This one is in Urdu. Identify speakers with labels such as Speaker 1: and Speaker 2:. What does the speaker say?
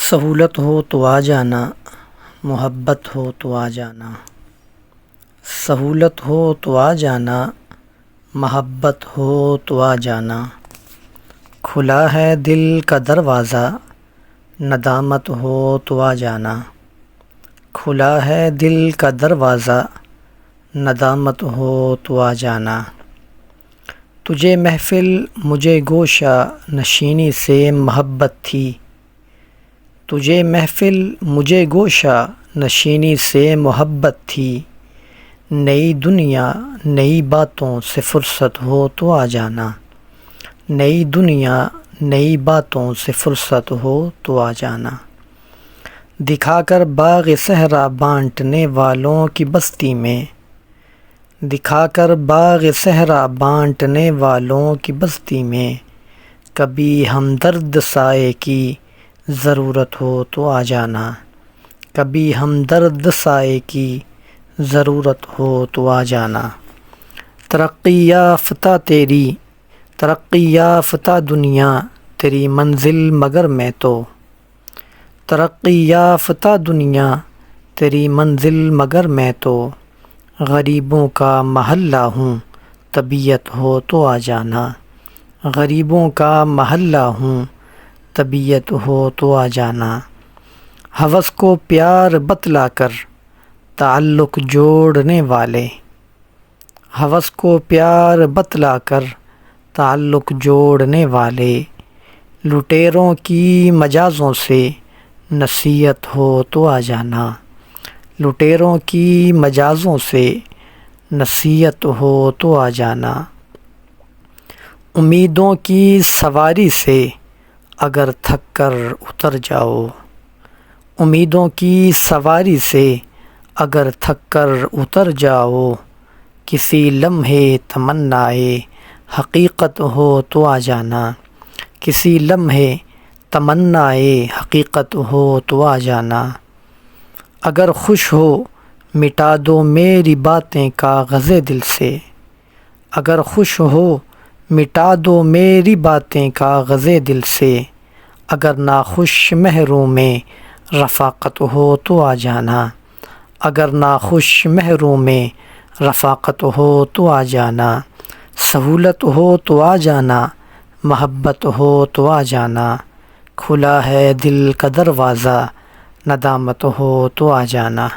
Speaker 1: سہولت ہو تو آ جانا، محبت ہو تو آ جانا۔ سہولت ہو تو آ جانا، محبت ہو تو آ جانا۔ کھلا ہے دل کا دروازہ، ندامت ہو تو آ جانا۔ کھلا ہے دل کا دروازہ، ندامت ہو تو آ جانا۔ تجھے محفل مجھے گوشہ نشینی سے محبت تھی، تجھے محفل مجھے گوشہ نشینی سے محبت تھی۔ نئی دنیا نئی باتوں سے فرصت ہو تو آ جانا، نئی دنیا نئی باتوں سے فرصت ہو تو آ جانا۔ دکھا کر باغ صحرا بانٹنے والوں کی بستی میں، دکھا کر باغ صحرا بانٹنے والوں کی بستی میں، کبھی ہمدرد سائے کی ضرورت ہو تو آ جانا، کبھی ہمدرد سائے کی ضرورت ہو تو آ جانا۔ ترقی یافتہ تیری، ترقی یافتہ دنیا تیری منزل مگر میں تو، ترقی یافتہ دنیا تیری منزل مگر میں تو، غریبوں کا محلہ ہوں طبیعت ہو تو آ جانا، غریبوں کا محلہ ہوں طبیعت ہو تو آ جانا۔ ہوس کو پیار بتلا کر تعلق جوڑنے والے، ہوس کو پیار بتلا کر تعلق جوڑنے والے، لٹیروں کی مجازوں سے نصیحت ہو تو آ جانا، لٹیروں کی مجازوں سے نصیحت ہو تو آ جانا۔ امیدوں کی سواری سے اگر تھک کر اتر جاؤ، امیدوں کی سواری سے اگر تھک کر اتر جاؤ، کسی لمحے تمنائے حقیقت ہو تو آ جانا، کسی لمحے تمنائے حقیقت ہو تو آ جانا۔ اگر خوش ہو مٹا دو میری باتیں کاغذ دل سے، اگر خوش ہو مٹا دو میری باتیں کاغذ دل سے، اگر ناخوش محروم میں رفاقت ہو تو آ جانا، اگر ناخوش محروم میں رفاقت ہو تو آ جانا۔ سہولت ہو تو آ جانا، محبت ہو تو آ جانا۔ کھلا ہے دل کا دروازہ، ندامت ہو تو آ جانا۔